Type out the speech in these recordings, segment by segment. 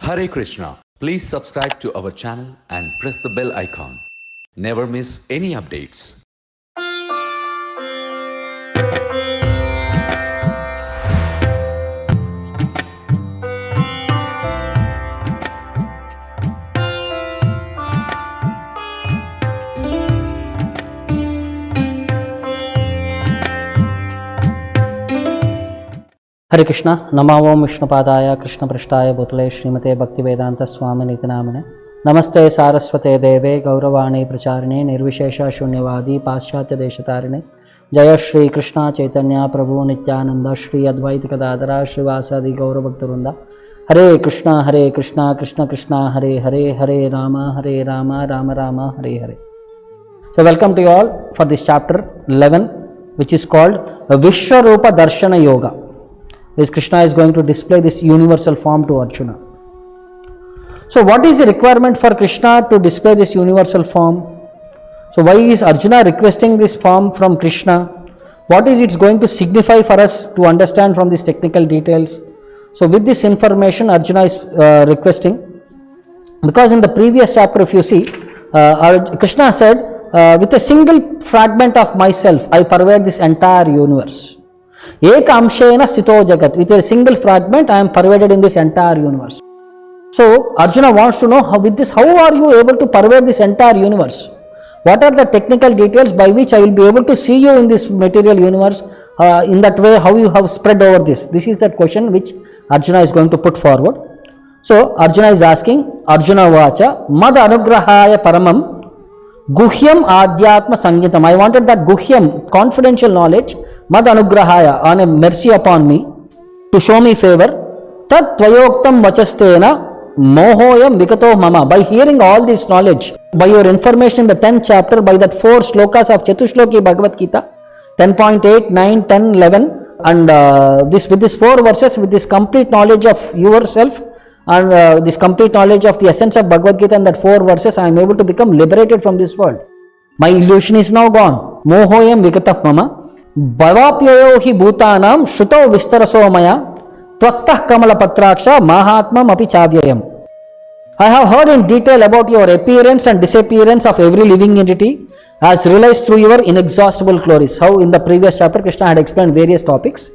Hare Krishna. Please subscribe to our channel and press the bell icon. Never miss any updates. हरे कृष्णा। नमो ओम विष्णुपादाय कृष्णपृष्ठाय भूतले श्रीमते भक्तिवेदांत स्वामिनीति नामिने नमस्ते सारस्वते देवे गौरवाणी प्रचारिणे निर्विशेष शून्यवादी पाश्चात्य देशतारिणे जय श्री कृष्ण चैतन्य प्रभु नित्यानंद श्री अद्वैत गदाधर श्रीवासादि गौरभक्तवृंद। हरे Krishna Krishna Krishna Hare Hare Hare Ram Ram Ram Hare Hare. So welcome to you all for this chapter 11 which is called Vishwarupa Darshana Yoga. This Krishna is going to display this universal form to Arjuna. So what is the requirement for Krishna to display this universal form? So why is Arjuna requesting this form from Krishna? What is it going to signify for us to understand from these technical details? So with this information Arjuna is requesting, because in the previous chapter if you see Krishna said with a single fragment of myself I pervade this entire universe. Eka amshena sthito jagat, with a single fragment I am pervaded in this entire universe. So Arjuna wants to know how are you able to pervade this entire universe? What are the technical details by which I will be able to see you in this material universe? In that way, how you have spread over this? This is that question which Arjuna is going to put forward. So Arjuna is asking, Arjuna vacha mad anugrahaya paramam Guhyam Adhyatma Sangitam. I wanted that Guhyam, confidential knowledge, Mad Anugrahaya, on a mercy upon me, to show me favor. Tat Tvayoktam Vachastena Mohoyam Vikato Mama. By hearing all this knowledge, by your information in the 10th chapter, by that 4 slokas of Chatushloki Bhagavad Gita, 10.8, 9, 10, 11, and with these 4 verses, with this complete knowledge of yourself, and this complete knowledge of the essence of Bhagavad Gita and that 4 verses, I am able to become liberated from this world. My illusion is now gone. Mohoyam vikatah mama bhavapyayo hi bhutanam shruto vistaraso maya tvaktah kamala patraksha mahatmam api chavyayam. I have heard in detail about your appearance and disappearance of every living entity as realized through your inexhaustible glories. How in the previous chapter Krishna had explained various topics.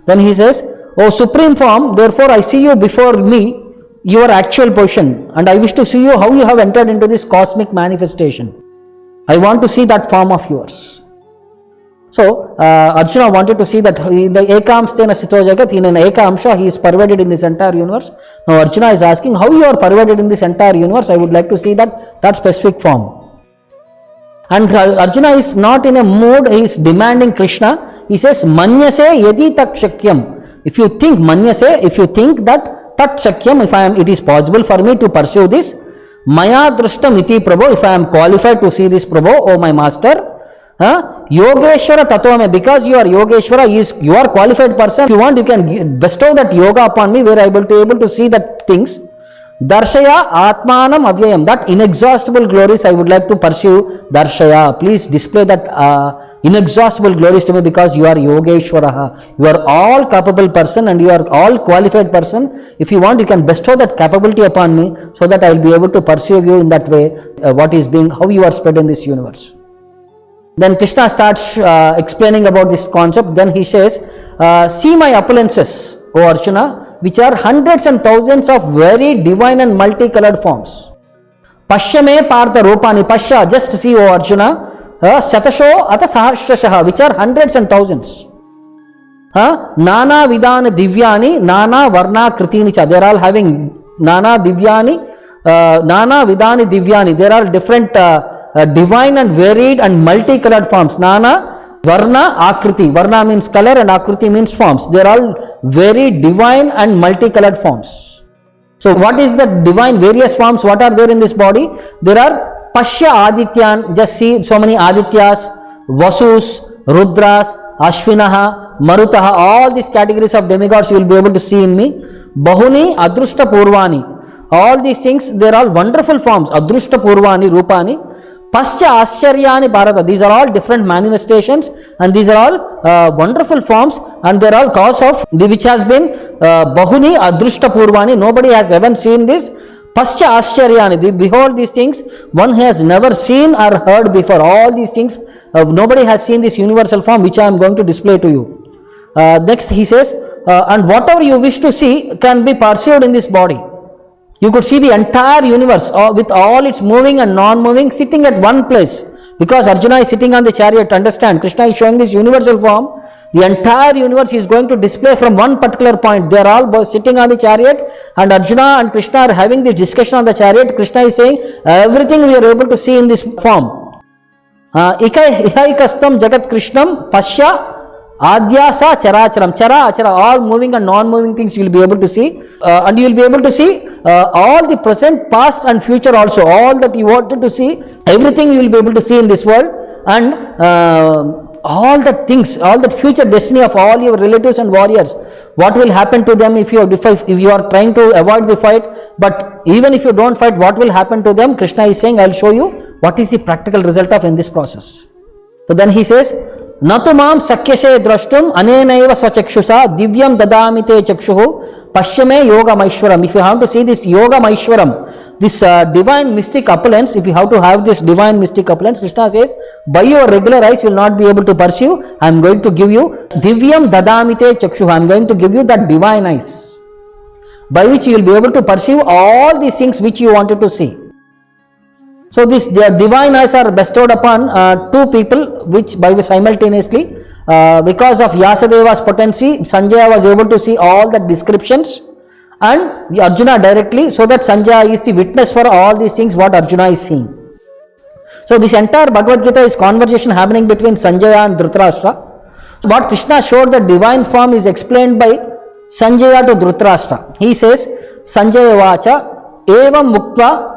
Then he says, O supreme form, therefore I see you before me, your actual position, and I wish to see you how you have entered into this cosmic manifestation. I want to see that form of yours. So Arjuna wanted to see that in the Ekamstena Sito Jagat, in an Ekamsha he is pervaded in this entire universe. Now Arjuna is asking how you are pervaded in this entire universe. I would like to see that specific form. And Arjuna is not in a mood, he is demanding Krishna. He says, Manyase yadi tak shakyam. If you think Manyase, if you think that Tat Shakyam, it is possible for me to pursue this. Maya Drishtam iti Prabhu, if I am qualified to see this Prabhu, oh my master. Yogeshwara Tatvame, because you are Yogeshwara, you are qualified person. If you want, you can bestow that yoga upon me, where I will be able to see that things. Darshaya Atmanam Avyayam, that inexhaustible glories I would like to pursue. Darshaya, please display that inexhaustible glories to me, because you are Yogeshwaraha. You are all capable person and you are all qualified person. If you want, you can bestow that capability upon me, so that I will be able to pursue you in that way, how you are spread in this universe. Then Krishna starts explaining about this concept. Then he says, see my appearances, O Arjuna, which are hundreds and thousands of very divine and multicolored forms. Pashyame partha rupani, Pashya, just see, O Arjuna, Satasho ata sahasrashaha, which are hundreds and thousands. Nana vidana divyani, nana varna kritinicha, they are all having nana divyani, nana vidani divyani, there are different divine and varied and multicolored forms. Nana, Varna, Akriti. Varna means color and Akriti means forms. They are all very divine and multicolored forms. So what is the divine various forms? What are there in this body? There are Pashya Adityan, just see so many Adityas, Vasus, Rudras, Ashvinaha, Marutaha, all these categories of demigods you will be able to see in me. Bahuni, Adrushta Purvani. All these things, they are all wonderful forms. Adrushta Purvani, Rupani. Pascha Ascharyani Bharata. These are all different manifestations and these are all wonderful forms and they are all cause of the which has been Bahuni Adrushta Purvani. Nobody has ever seen this. Pascha Ascharyani. Behold these things. One has never seen or heard before. All these things. Nobody has seen this universal form which I am going to display to you. Next he says, and whatever you wish to see can be perceived in this body. You could see the entire universe with all its moving and non-moving sitting at one place. Because Arjuna is sitting on the chariot, understand, Krishna is showing this universal form. The entire universe is going to display from one particular point. They are all both sitting on the chariot and Arjuna and Krishna are having this discussion on the chariot. Krishna is saying, everything we are able to see in this form. Ikaikastam Jagat Krishnam Pasya Adhyasa Characharam. Chara, Achara, all moving and non-moving things you will be able to see. And you will be able to see all the present, past and future also. All that you wanted to see, everything you will be able to see in this world. And all the things, all the future destiny of all your relatives and warriors. What will happen to them if you are trying to avoid the fight. But even if you don't fight, what will happen to them? Krishna is saying, I will show you what is the practical result of in this process. So then he says, Natumam sakyashe drashtum anenaiva svachakshusa divyam dadamite chakshuhu pashyame yoga maishwaram. If you have to see this yoga maishwaram, this divine mystic opulence, if you have to have this divine mystic opulence, Krishna says, by your regular eyes you will not be able to perceive. I am going to give you divyam dadamite chakshuhu. I am going to give you that divine eyes by which you will be able to perceive all these things which you wanted to see. So these divine eyes are bestowed upon two people which by simultaneously because of Vyasadeva's potency, Sanjaya was able to see all the descriptions and Arjuna directly, so that Sanjaya is the witness for all these things what Arjuna is seeing. So this entire Bhagavad Gita is conversation happening between Sanjaya and Dhritarashtra. So what Krishna showed the divine form is explained by Sanjaya to Dhritarashtra. He says, Sanjaya vacha evam muktva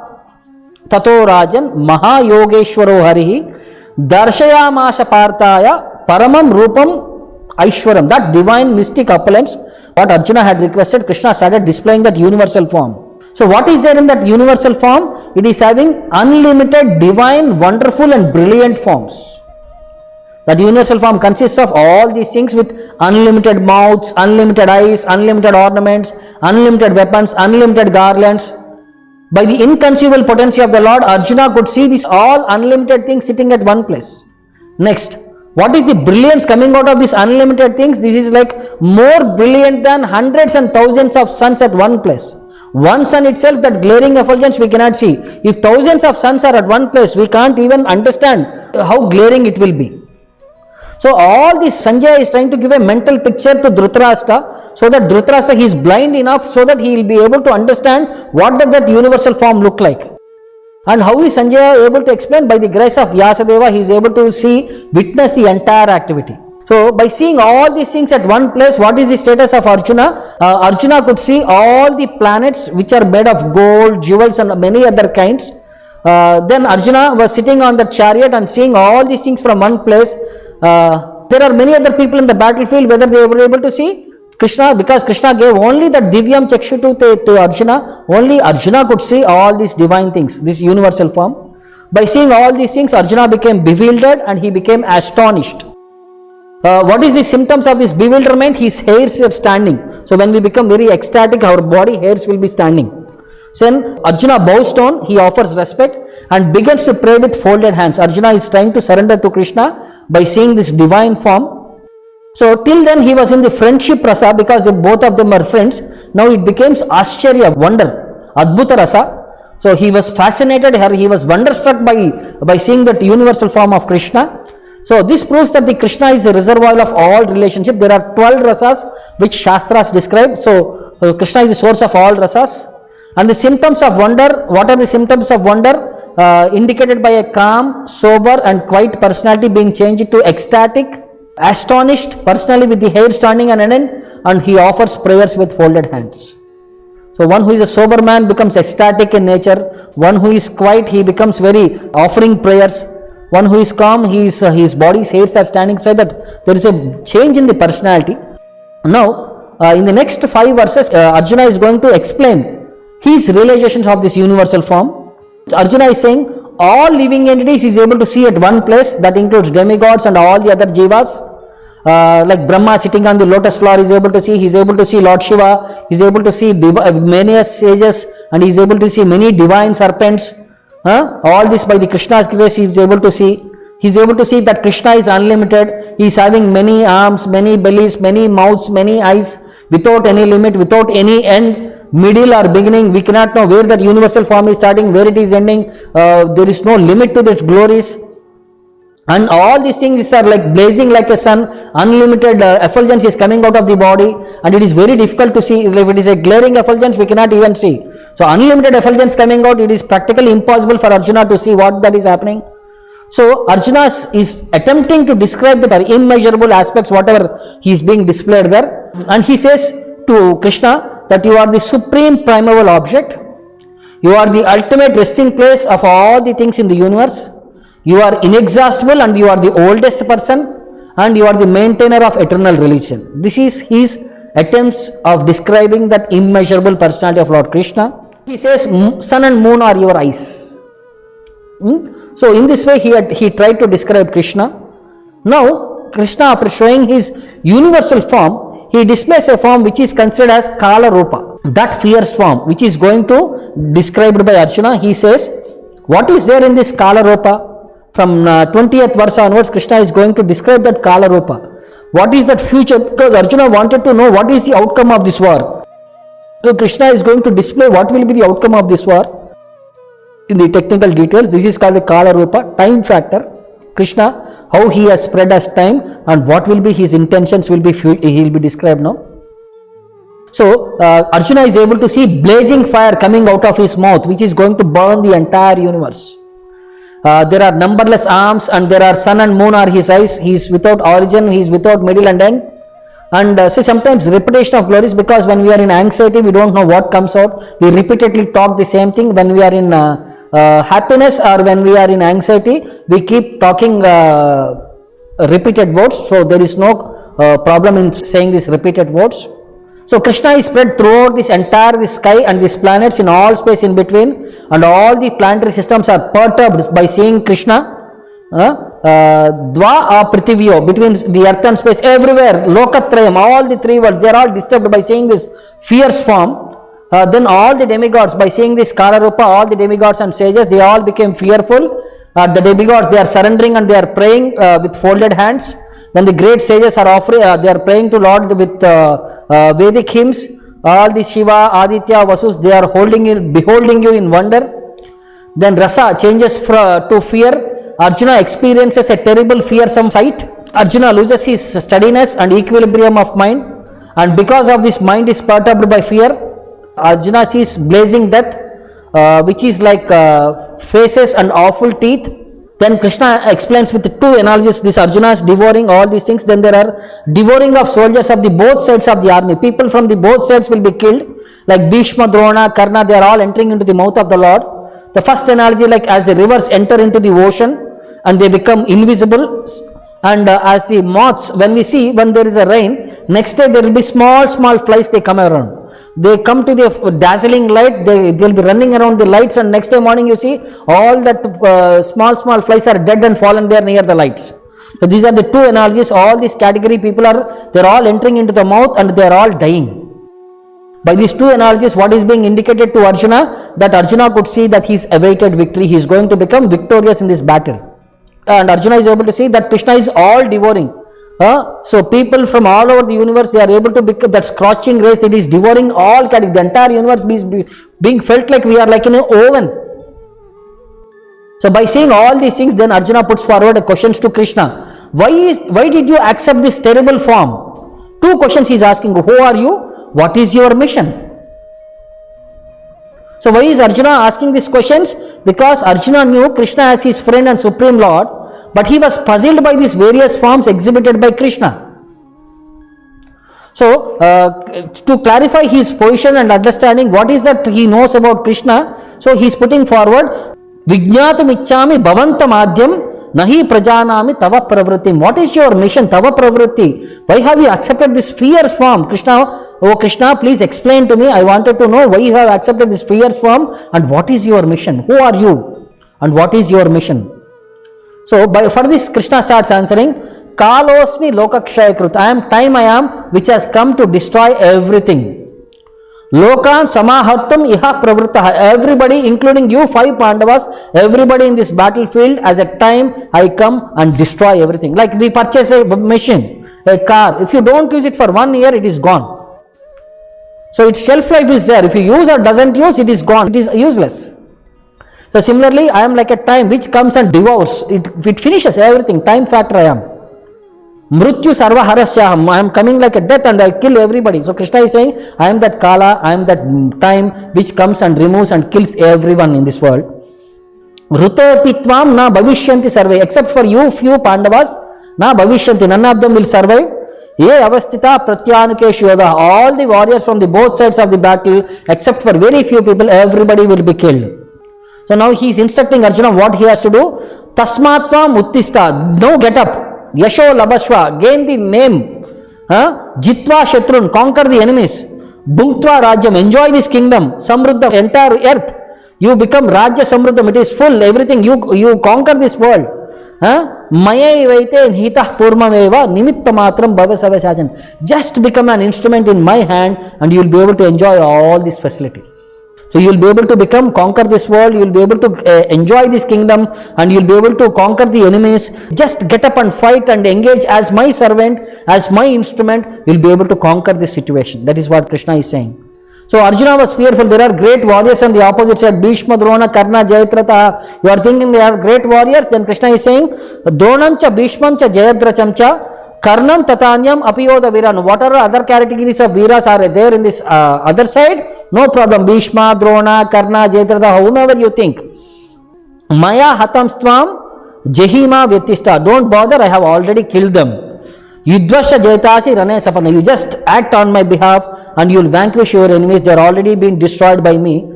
Tato Rajan Mahayogeshwaro Harihi Darshayamasa Partaya Paramam Rupam Aishwaram. That divine mystic opulence, what Arjuna had requested, Krishna started displaying that universal form. So what is there in that universal form? It is having unlimited, divine, wonderful and brilliant forms. That universal form consists of all these things with unlimited mouths, unlimited eyes, unlimited ornaments, unlimited weapons, unlimited garlands. By the inconceivable potency of the Lord, Arjuna could see these all unlimited things sitting at one place. Next, what is the brilliance coming out of these unlimited things? This is like more brilliant than hundreds and thousands of suns at one place. One sun itself, that glaring effulgence we cannot see. If thousands of suns are at one place, we can't even understand how glaring it will be. So all this Sanjaya is trying to give a mental picture to Dhritarashtra, so that Dhritarashtra he is blind enough so that he will be able to understand what does that universal form look like. And how is Sanjaya able to explain? By the grace of Vyasadeva, he is able to witness the entire activity. So by seeing all these things at one place, what is the status of Arjuna? Arjuna could see all the planets which are made of gold, jewels and many other kinds. Then Arjuna was sitting on the chariot and seeing all these things from one place. There are many other people in the battlefield, whether they were able to see Krishna, because Krishna gave only the Divyam Chakshu to Arjuna, only Arjuna could see all these divine things, this universal form. By seeing all these things, Arjuna became bewildered and he became astonished. What is the symptoms of this bewilderment? His hairs are standing. So when we become very ecstatic, our body hairs will be standing. Then Arjuna bows down, he offers respect and begins to pray with folded hands. Arjuna is trying to surrender to Krishna by seeing this divine form. So till then he was in the friendship rasa because both of them are friends. Now it becomes Ascharya, wonder, Adbhuta rasa. So he was fascinated, he was wonderstruck by seeing that universal form of Krishna. So this proves that the Krishna is the reservoir of all relationship. There are 12 rasas which Shastras describe. So Krishna is the source of all rasas. And the symptoms of wonder, what are the symptoms of wonder? Indicated by a calm, sober and quiet personality being changed to ecstatic, astonished, personally with the hair standing on end, and he offers prayers with folded hands. So one who is a sober man becomes ecstatic in nature. One who is quiet, he becomes very offering prayers. One who is calm, his body's hairs are standing, so that there is a change in the personality. Now, in the next 5 verses, Arjuna is going to explain his realizations of this universal form. Arjuna is saying, all living entities he is able to see at one place. That includes demigods and all the other jivas. Like Brahma sitting on the lotus flower is able to see. He is able to see Lord Shiva. He is able to see many sages, and he is able to see many divine serpents. All this by the Krishna's grace he is able to see. He is able to see that Krishna is unlimited. He is having many arms, many bellies, many mouths, many eyes, without any limit, without any end, middle or beginning. We cannot know where that universal form is starting, where it is ending. There is no limit to its glories. And all these things are like blazing like a sun. Unlimited effulgence is coming out of the body, and it is very difficult to see. If it is a glaring effulgence, we cannot even see. So unlimited effulgence coming out, it is practically impossible for Arjuna to see what that is happening. So Arjuna is attempting to describe that immeasurable aspects, whatever he is being displayed there. And he says to Krishna that you are the supreme primeval object. You are the ultimate resting place of all the things in the universe. You are inexhaustible, and you are the oldest person, and you are the maintainer of eternal religion. This is his attempts of describing that immeasurable personality of Lord Krishna. He says, sun and moon are your eyes. So in this way he tried to describe Krishna. Now Krishna, after showing his universal form, he displays a form which is considered as Kala Rupa. That fierce form which is going to described by Arjuna. He says, what is there in this Kala Rupa? From 20th verse onwards, Krishna is going to describe that Kala Rupa. What is that future? Because Arjuna wanted to know what is the outcome of this war. So Krishna is going to display what will be the outcome of this war in the technical details. This is called the Kala Rupa, time factor. Krishna, how he has spread as time, and what will be his intentions will be he will be described now. So Arjuna is able to see blazing fire coming out of his mouth, which is going to burn the entire universe. There are numberless arms, and there are sun and moon are his eyes. He is without origin, he is without middle and end. And sometimes repetition of glories, because when we are in anxiety, we don't know what comes out. We repeatedly talk the same thing. When we are in happiness or when we are in anxiety, we keep talking repeated words. So there is no problem in saying these repeated words. So Krishna is spread throughout this entire sky and these planets in all space in between, and all the planetary systems are perturbed by seeing Krishna. Dva or Prithivyo, between the earth and space, everywhere, Lokatrayam, all the three worlds, they are all disturbed by seeing this fierce form. Then all the demigods, by seeing this Kala Rupa, all the demigods and sages, they all became fearful. The demigods, they are surrendering and they are praying with folded hands. Then the great sages are offering, they are praying to Lord with Vedic hymns. All the Shiva, Aditya, Vasus, they are beholding you in wonder. Then rasa changes to fear. Arjuna experiences a terrible fearsome sight. Arjuna loses his steadiness and equilibrium of mind, and because of this mind is perturbed by fear. Arjuna sees blazing death, which is like faces and awful teeth. Then Krishna explains with two analogies. This Arjuna is devouring all these things. Then there are devouring of soldiers of the both sides of the army. People from the both sides will be killed, like Bhishma, Drona, Karna. They are all entering into the mouth of the Lord. The first analogy, like as the rivers enter into the ocean and they become invisible, and as the moths, when we see when there is a rain, next day there will be small flies, they come around. They come to the dazzling light, they will be running around the lights, and next day morning you see all that small flies are dead and fallen there near the lights. So these are the two analogies. All these category people they are all entering into the mouth and they are all dying. By these two analogies, what is being indicated to Arjuna? That Arjuna could see that he is awaited victory. He is going to become victorious in this battle. And Arjuna is able to see that Krishna is all devouring. So people from all over the universe, they are able to become that scorching rays that is devouring all categories. The entire universe is being felt like we are like in an oven. So by seeing all these things, then Arjuna puts forward questions to Krishna. Why did you accept this terrible form? Two questions he is asking. Who are you? What is your mission? So why is Arjuna asking these questions? Because Arjuna knew Krishna as his friend and supreme Lord, but he was puzzled by these various forms exhibited by Krishna. So to clarify his position and understanding what is that he knows about Krishna, so he is putting forward Vijñātum iccāmi bhavantam ādhyam nahi prajanami tava pravritim. What is your mission, tava pravritti? Why have you accepted this fierce form? Krishna, oh Krishna, please explain to me. I wanted to know why you have accepted this fierce form and what is your mission? Who are you? And what is your mission? So for this, Krishna starts answering, Kalosmi Lokakshayakrut. I am which has come to destroy everything. Lokan Samahartam Iha Pravrittaha. Everybody, including you, 5 Pandavas, everybody in this battlefield, as a time I come and destroy everything. Like we purchase a machine, a car. If you don't use it for 1 year, it is gone. So its shelf life is there. If you use or doesn't use, it is gone. It is useless. So similarly, I am like a time which comes and devours. It finishes everything. Time factor I am. Mrityu sarva harasyaham. I am coming like a death and I kill everybody. So Krishna is saying, I am that Kala, I am that time which comes and removes and kills everyone in this world. Rute pitvam na bhavishyanti sarve. Except for you, few Pandavas, na bhavishyanti. None of them will survive. Ye avastita pratyanukeshu yoda. All the warriors from the both sides of the battle, except for very few people, everybody will be killed. So now he is instructing Arjuna what he has to do. Tasmatvam uttista. Now get up. Yasho labashva. Gain the name. Jitva shatrun. Conquer the enemies. Bhunktva rajyam. Enjoy this kingdom. Samruddha. Entire earth. You become Rajya Samruddham. It is full. Everything. You conquer this world. Maya vaite nhitah purmameva nimitta matram bhavasavasajan. Just become an instrument in my hand and you will be able to enjoy all these facilities. So you will be able to conquer this world, you will be able to enjoy this kingdom and you will be able to conquer the enemies. Just get up and fight and engage as my servant, as my instrument, you will be able to conquer this situation. That is what Krishna is saying. So Arjuna was fearful. There are great warriors on the opposite side. Bhishma, Drona, Karna, Jayadratha. You are thinking they are great warriors. Then Krishna is saying, Dronam cha, Bhishmam cha, Jayadracham cha, Karnam tatanyam apiyoda viran. Whatever other categories of viras are there in this other side, no problem. Bhishma, Drona, Karna, Jayadratha, whomever you think. Maya hatam stvam jehima vyatista. Don't bother, I have already killed them. Yudvasya Jayatasi Rane Sapana. You just act on my behalf and you will vanquish your enemies. They are already been destroyed by me.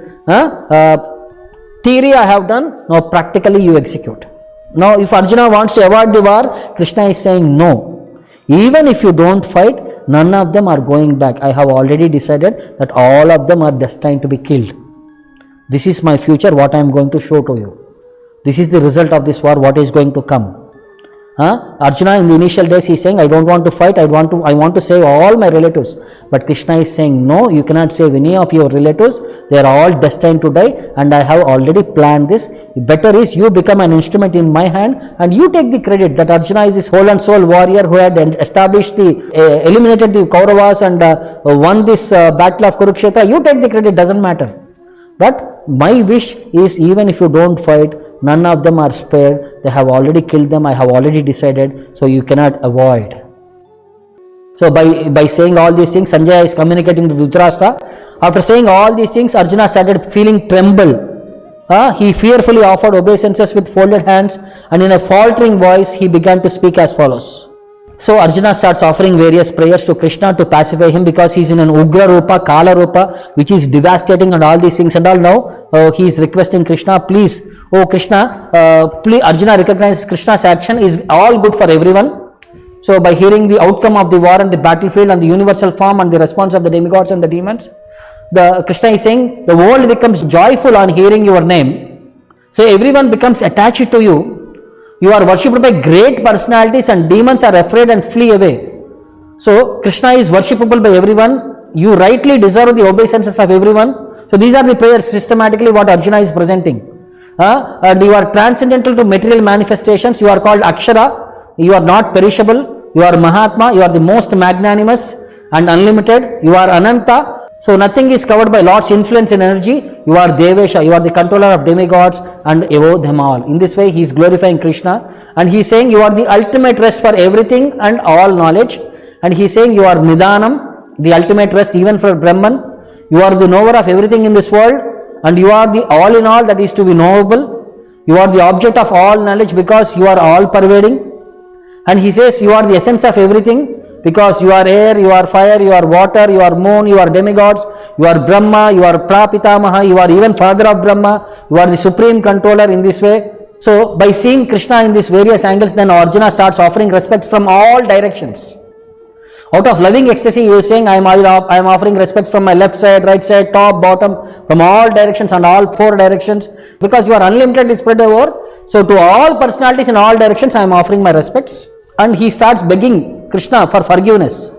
Theory I have done. Now practically you execute. Now if Arjuna wants to avoid the war, Krishna is saying no. Even if you don't fight, none of them are going back. I have already decided that all of them are destined to be killed. This is my future, what I am going to show to you. This is the result of this war, what is going to come. Arjuna in the initial days he is saying, I don't want to fight, I want to save all my relatives. But Krishna is saying, no, you cannot save any of your relatives. They are all destined to die and I have already planned this. Better is you become an instrument in my hand and you take the credit that Arjuna is this whole and soul warrior who had established eliminated the Kauravas and won this battle of Kurukshetra. You take the credit, doesn't matter. But my wish is, even if you don't fight, none of them are spared. They have already killed them. I have already decided. So you cannot avoid. So by saying all these things, Sanjaya is communicating to Dhritarashtra. After saying all these things, Arjuna started feeling tremble. He fearfully offered obeisances with folded hands and in a faltering voice he began to speak as follows. So Arjuna starts offering various prayers to Krishna to pacify him because he is in an Ugra Rupa, Kala Rupa, which is devastating and all these things and all. Now he is requesting Krishna, please, oh Krishna, please. Arjuna recognizes Krishna's action is all good for everyone. So by hearing the outcome of the war and the battlefield and the universal form and the response of the demigods and the demons, Krishna is saying the world becomes joyful on hearing your name. So everyone becomes attached to you. You are worshipped by great personalities and demons are afraid and flee away. So Krishna is worshipable by everyone. You rightly deserve the obeisances of everyone. So these are the prayers systematically what Arjuna is presenting. And you are transcendental to material manifestations. You are called Akshara. You are not perishable. You are Mahatma. You are the most magnanimous and unlimited. You are Ananta. So nothing is covered by Lord's influence and energy. You are Devesha, you are the controller of demigods and above them all. In this way he is glorifying Krishna and he is saying you are the ultimate rest for everything and all knowledge. And he is saying you are Nidanam, the ultimate rest even for Brahman. You are the knower of everything in this world and you are the all in all that is to be knowable. You are the object of all knowledge because you are all pervading. And he says you are the essence of everything. Because you are air, you are fire, you are water, you are moon, you are demigods, you are Brahma, you are Prapitamaha, you are even father of Brahma, you are the supreme controller in this way. So by seeing Krishna in these various angles, then Arjuna starts offering respects from all directions. Out of loving ecstasy, he was saying, I am offering respects from my left side, right side, top, bottom, from all directions and all four directions. Because you are unlimitedly spread over, so to all personalities in all directions, I am offering my respects. And he starts begging Krishna for forgiveness.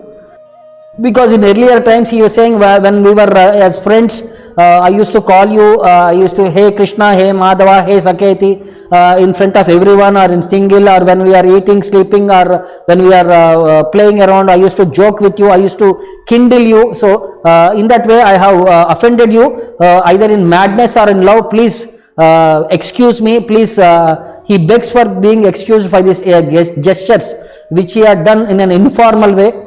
Because in earlier times he was saying, when we were as friends, I used to call you, I used to, hey Krishna, hey Madhava, hey Saketi, in front of everyone, or in single, or when we are eating, sleeping, or when we are playing around, I used to joke with you, I used to kindle you. So in that way I have offended you, either in madness or in love. Please excuse me, please. He begs for being excused for these gestures which he had done in an informal way.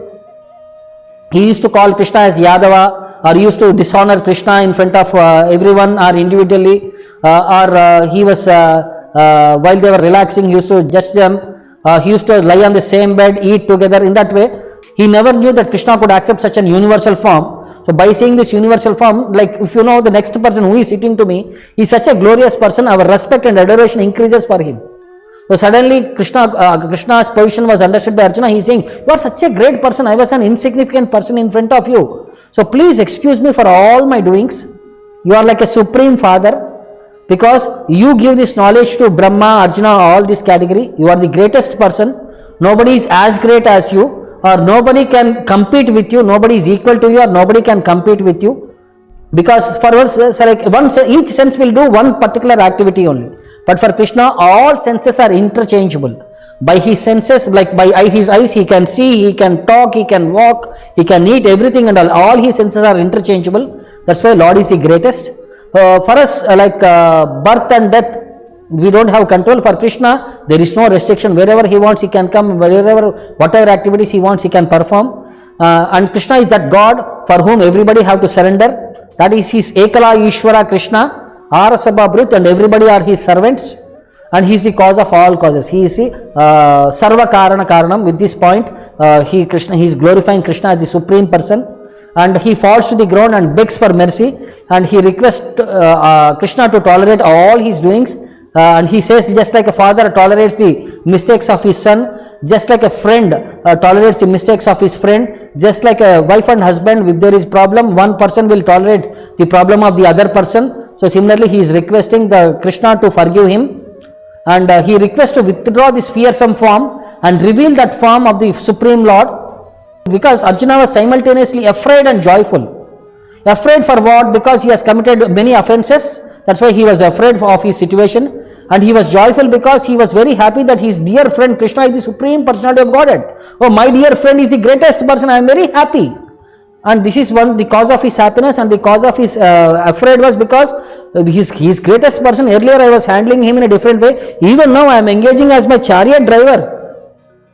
He used to call Krishna as Yadava, or used to dishonor Krishna in front of everyone or individually, or he was while they were relaxing, he used to judge them. He used to lie on the same bed, eat together. In that way, he never knew that Krishna could accept such an universal form. So by seeing this universal form, like if you know the next person who is sitting to me is such a glorious person, our respect and adoration increases for him. So suddenly Krishna's position was understood by Arjuna. He is saying, you are such a great person, I was an insignificant person in front of you. So please excuse me for all my doings. You are like a supreme father, because you give this knowledge to Brahma, Arjuna, all this category. You are the greatest person. Nobody is as great as you, or nobody can compete with you. Nobody is equal to you, or nobody can compete with you. Because for us, each sense will do one particular activity only. But for Krishna, all senses are interchangeable. By his senses, like by his eyes, he can see, he can talk, he can walk, he can eat, everything and all his senses are interchangeable. That's why Lord is the greatest. For us, birth and death, we don't have control. For Krishna, there is no restriction. Wherever he wants, he can come. Whatever activities he wants, he can perform. And Krishna is that God for whom everybody have to surrender. That is his Ekala Ishvara Krishna, Arasabha Brut, and everybody are his servants. And he is the cause of all causes. He is the Sarva Karana Karanam. With this point, he is glorifying Krishna as the supreme person. And he falls to the ground and begs for mercy. And he requests Krishna to tolerate all his doings. And he says, just like a father tolerates the mistakes of his son, just like a friend tolerates the mistakes of his friend, just like a wife and husband, if there is problem, one person will tolerate the problem of the other person. So similarly, he is requesting the Krishna to forgive him, and he requests to withdraw this fearsome form and reveal that form of the Supreme Lord, because Arjuna was simultaneously afraid and joyful. Afraid for what? Because he has committed many offenses. That's why he was afraid of his situation, and he was joyful because he was very happy that his dear friend Krishna is the supreme personality of Godhead. Oh, my dear friend is the greatest person, I am very happy. And this is the cause of his happiness, and the cause of his afraid was because his greatest person. Earlier I was handling him in a different way. Even now I am engaging as my chariot driver.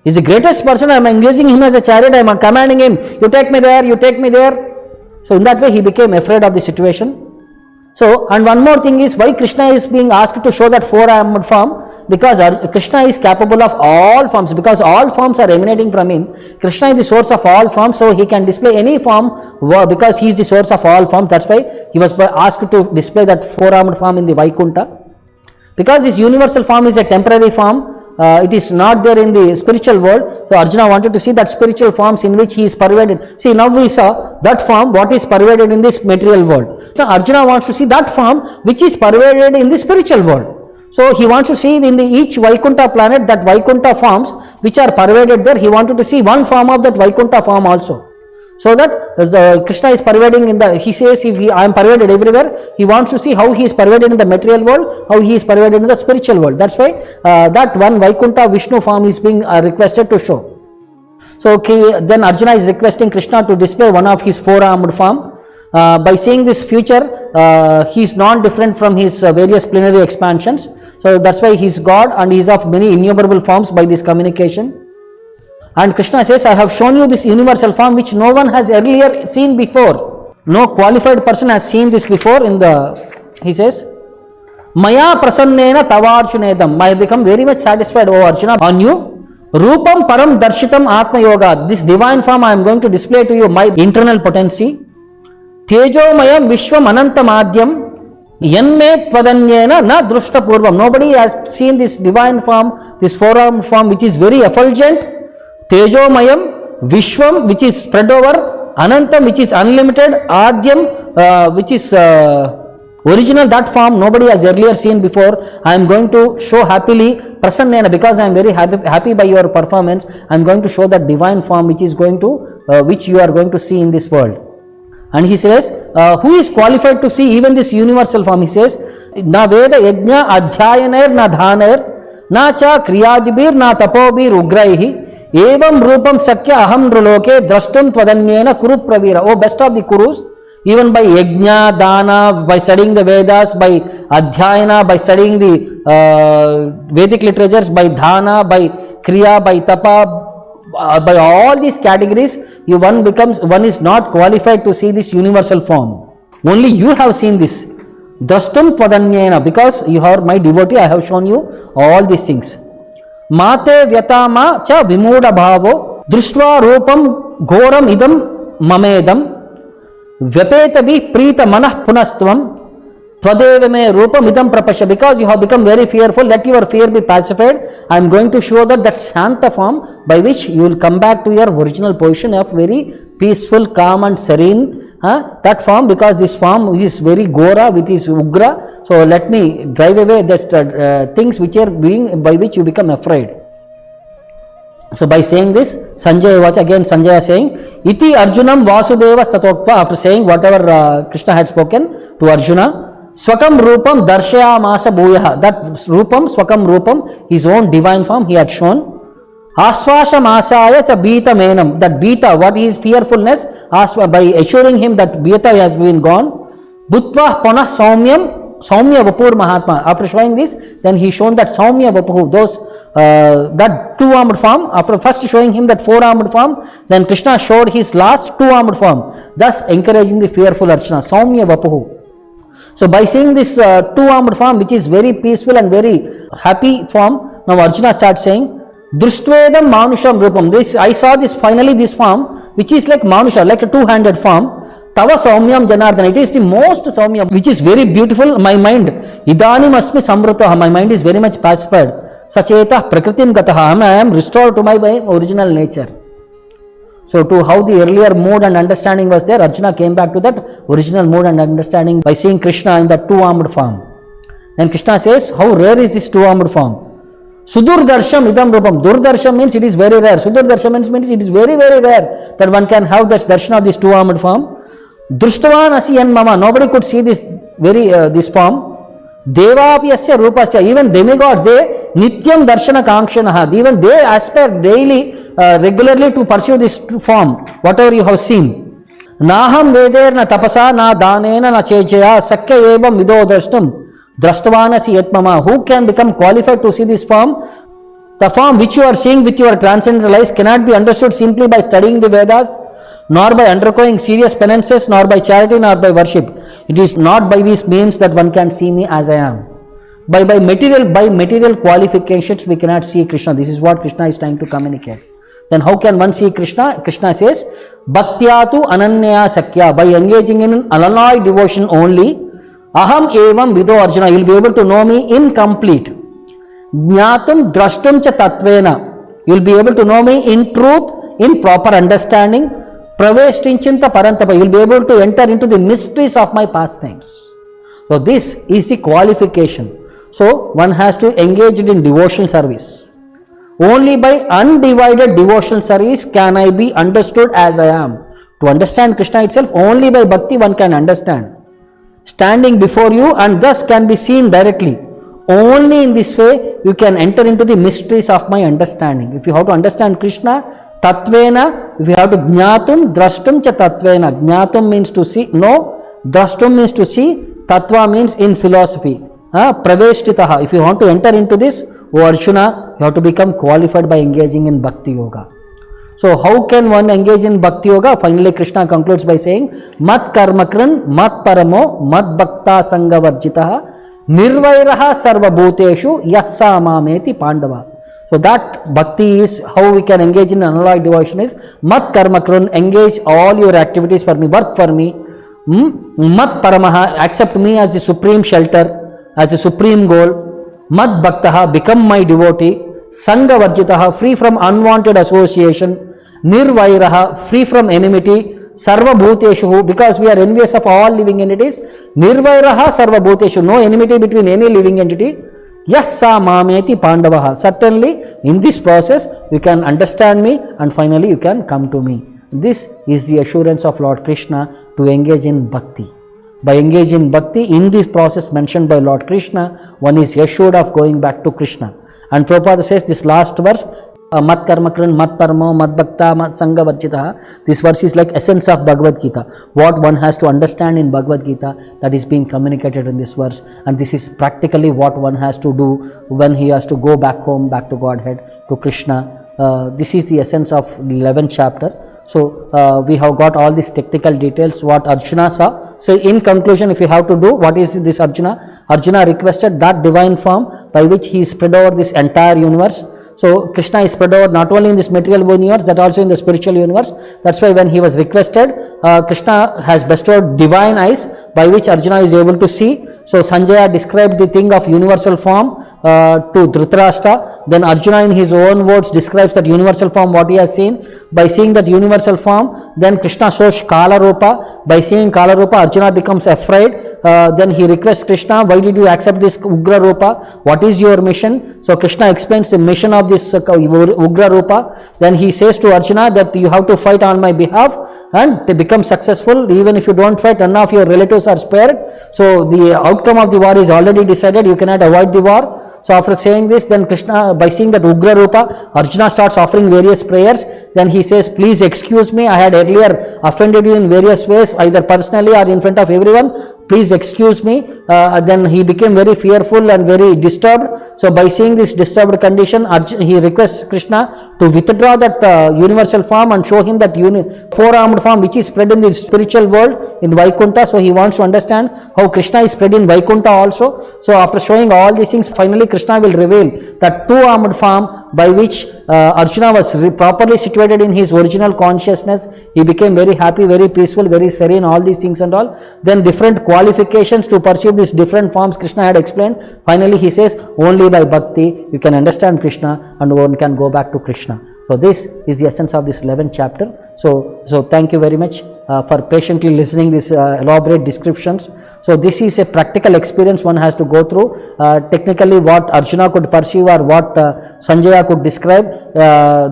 He is the greatest person, I am engaging him as a chariot, I am commanding him, you take me there, you take me there. So in that way he became afraid of the situation. So, and one more thing is why Krishna is being asked to show that four-armed form, because Krishna is capable of all forms, because all forms are emanating from him. Krishna is the source of all forms, so he can display any form because he is the source of all forms. That's why he was asked to display that four-armed form in the Vaikuntha. Because this universal form is a temporary form, it is not there in the spiritual world. So Arjuna wanted to see that spiritual forms in which he is pervaded. See, now we saw that form what is pervaded in this material world. Now Arjuna wants to see that form which is pervaded in the spiritual world. So he wants to see in each Vaikuntha planet that Vaikuntha forms which are pervaded there. He wanted to see one form of that Vaikuntha form also. So that Krishna is pervading in the, he says, if I am pervaded everywhere, he wants to see how he is pervaded in the material world, how he is pervaded in the spiritual world. That's why that one Vaikuntha Vishnu form is being requested to show. So then Arjuna is requesting Krishna to display one of his four-armed form. By seeing this future, he is non-different from his various plenary expansions. So that's why he is God, and he is of many innumerable forms by this communication. And Krishna says, I have shown you this universal form which no one has earlier seen before. No qualified person has seen this before. He says, Maya prasannena tavarjunedam. I have become very much satisfied, O Arjuna, on you. Rupam param darshitam atma yoga. This divine form I am going to display to you, my internal potency. Tejomayam vishwam anantam adyam. Yanme tvadanyena na drushta purvam. Nobody has seen this divine form, this four-armed form which is very effulgent. Tejomayam Vishwam, which is spread over, Anantam, which is unlimited, Adyam, which is original, that form nobody has earlier seen before. I am going to show happily Prasannena, because I am very happy by your performance. I am going to show that divine form which is going to, which you are going to see in this world. And he says, who is qualified to see even this universal form? He says, na veda yajna adhyayaner na dhaner na cha kriyadibir na tapobir ugraihi evam rupam sakya aham nruloke drashtum tvadanyena kuru pravira. Oh, best of the kurus, even by yajna, dana, by studying the Vedas, by adhyayana, by studying the Vedic literatures, by dhana, by kriya, by tapa, by all these categories, one is not qualified to see this universal form. Only you have seen this. Drashtum tvadanyena, because you are my devotee, I have shown you all these things. Mate vyatama cha vimuda bhavo drushva rupam ghoram idam mamedam vyapetabi prita manah punastvam tvadeva me rupam idam prapasya. Because you have become very fearful, let your fear be pacified. I am going to show that Shanta form by which you will come back to your original position of very peaceful, calm and serene. That form, because this form is very Gora, which is Ugra. So let me drive away the things which are being, by which you become afraid. So by saying this, Sanjaya watch again, Sanjaya saying, Iti Arjunam Vasudeva Statoktva, after saying whatever Krishna had spoken to Arjuna, Swakam Rupam Darshayamasa Bhuyaha, that Rupam, Swakam Rupam, his own divine form he had shown. Asvasham Asaya cha Beta Menam, that Beta, what is fearfulness, by assuring him that Beta has been gone. Bhutva Panah Saumya Vapur Mahatma. After showing this, then he shown that Saumya Vapuhu, those that two-armed form. After first showing him that four-armed form, then Krishna showed his last two-armed form, thus encouraging the fearful Arjuna, Saumya Vapuhu. So by seeing this two-armed form, which is very peaceful and very happy form, now Arjuna starts saying, Drishtvedam Manusham Rupam. This, I saw this, finally this form, which is like Manusha, like a two-handed form. Tava Saumyam Janardana. It is the most Saumyam, which is very beautiful. My mind, Idanim Asmi Samrutaha. My mind is very much pacified. Sacheta Prakritim Gataha. I am restored to my original nature. So to how the earlier mood and understanding was there, Arjuna came back to that original mood and understanding by seeing Krishna in that two-armed form. And Krishna says, how rare is this two-armed form? Sudurdarsham idam rupam. Durdarsham means it is very rare. Sudurdarsham means it is very, very rare that one can have this darshan of this two-armed form. Drushtavan asiyan mama. Nobody could see this this form. Devapyasya rupasya. Even demigods, they nityam darshana kankshanaha. Even they aspire daily, regularly to pursue this form, whatever you have seen. Naham veder na tapasa na danena na chejaya sakya evam vido drashtum. Drashtavanasi yatmama. Who can become qualified to see this form? The form which you are seeing with your transcendental eyes cannot be understood simply by studying the Vedas, nor by undergoing serious penances, nor by charity, nor by worship. It is not by these means that one can see me as I am. By material qualifications we cannot see Krishna. This is what Krishna is trying to communicate. Then how can one see Krishna? Krishna says, Bhaktyatu ananya sakya. By engaging in unalloyed devotion only, aham evam vido Arjuna, you will be able to know me incomplete. Jnatum drashtum cha tatvena, you will be able to know me in truth, in proper understanding. Praveshtinchinta parantapa, you will be able to enter into the mysteries of my pastimes. So this is the qualification. So one has to engage in devotional service. Only by undivided devotional service can I be understood as I am. To understand Krishna itself, only by bhakti one can understand. Standing before you and thus can be seen directly. Only in this way you can enter into the mysteries of my understanding. If you have to understand Krishna, tatvena, if you have to jnatum, drashtum cha tatvena. Jnatum means to see, know, drashtum means to see, tatva means in philosophy. Praveshtitaha. If you want to enter into this, O Arjuna, you have to become qualified by engaging in Bhakti Yoga. So how can one engage in Bhakti Yoga? Finally Krishna concludes by saying, Mat karmakran, mat paramo, mat bhakta sangavarjitaha, nirvairaha sarva bhuteshu, yassa mameti pandava. So that bhakti is how we can engage in unalloyed devotion is, mat karmakran, engage all your activities for me, work for me. Mat paramaha, accept me as the supreme shelter, as the supreme goal. Mad Bhaktaha, become my devotee. Sangha Varjitaha, free from unwanted association. Nirvairaha, free from enmity, Sarva Bhuteshu, because we are envious of all living entities. Nirvairaha Sarva Bhuteshu, no enmity between any living entity. Yes, sa mameti pandavaha. Certainly, in this process, you can understand me and finally you can come to me. This is the assurance of Lord Krishna to engage in bhakti. By engaging in bhakti, in this process mentioned by Lord Krishna, one is assured of going back to Krishna. And Prabhupada says this last verse, mat karma kran, mat paramo, mat bhakta, mat sangha varjitaha. This verse is like essence of Bhagavad Gita. What one has to understand in Bhagavad Gita, that is being communicated in this verse. And this is practically what one has to do when he has to go back home, back to Godhead, to Krishna. This is the essence of the 11th chapter. So we have got all these technical details what Arjuna saw. So in conclusion, if you have to do, what is this Arjuna? Arjuna requested that divine form by which he spread over this entire universe. So Krishna is spread over not only in this material universe, but also in the spiritual universe. That's why when he was requested, Krishna has bestowed divine eyes by which Arjuna is able to see. So Sanjaya described the thing of universal form to Dhritarashtra. Then Arjuna in his own words describes that universal form what he has seen. By seeing that universal form, then Krishna shows Kala Rupa. By seeing Kala Rupa, Arjuna becomes afraid. Then he requests Krishna, why did you accept this Ugra Rupa? What is your mission? So Krishna explains the mission of this Ugra Rupa. Then he says to Arjuna that you have to fight on my behalf and to become successful. Even if you don't fight, none of your relatives are spared. So the outcome of the war is already decided. You cannot avoid the war. So after saying this, then Krishna, by seeing that Ugra Rupa, Arjuna starts offering various prayers. Then he says, please excuse me, I had earlier offended you in various ways, either personally or in front of everyone. Please excuse me. Then he became very fearful and very disturbed. So by seeing this disturbed condition, he requests Krishna to withdraw that universal form and show him that four-armed form which is spread in the spiritual world in Vaikuntha. So he wants to understand how Krishna is spread in Vaikuntha also. So after showing all these things, finally Krishna will reveal that two-armed form by which Arjuna was properly situated in his original consciousness. He became very happy, very peaceful, very serene, all these things and all. Then different qualifications to perceive these different forms Krishna had explained. Finally he says, only by bhakti you can understand Krishna and one can go back to Krishna. So this is the essence of this 11th chapter. So thank you very much for patiently listening these elaborate descriptions. So this is a practical experience one has to go through. Technically what Arjuna could perceive or what Sanjaya could describe,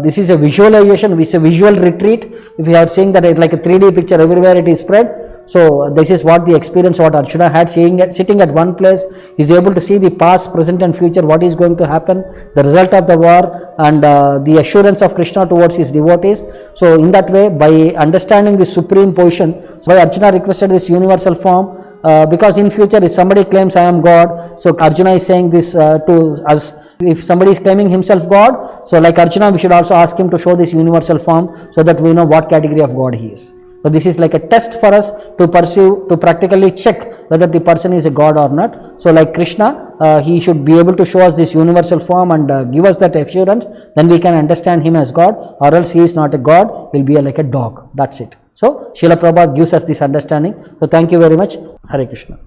this is a visualization, it's a visual retreat. If you are seeing that like a 3D picture everywhere it is spread. So this is what the experience what Arjuna had, sitting at one place, he is able to see the past, present and future, what is going to happen, the result of the war and the assurance of Krishna towards his devotees. So in that way, by understanding the supreme position, so Arjuna requested this universal form because in future if somebody claims I am God, so Arjuna is saying this to us, if somebody is claiming himself God, so like Arjuna we should also ask him to show this universal form so that we know what category of God he is. So this is like a test for us to pursue, to practically check whether the person is a God or not. So like Krishna, he should be able to show us this universal form and give us that assurance, then we can understand him as God, or else he is not a God, he will be like a dog. That's it. So Srila Prabhupada gives us this understanding. So thank you very much. Hare Krishna.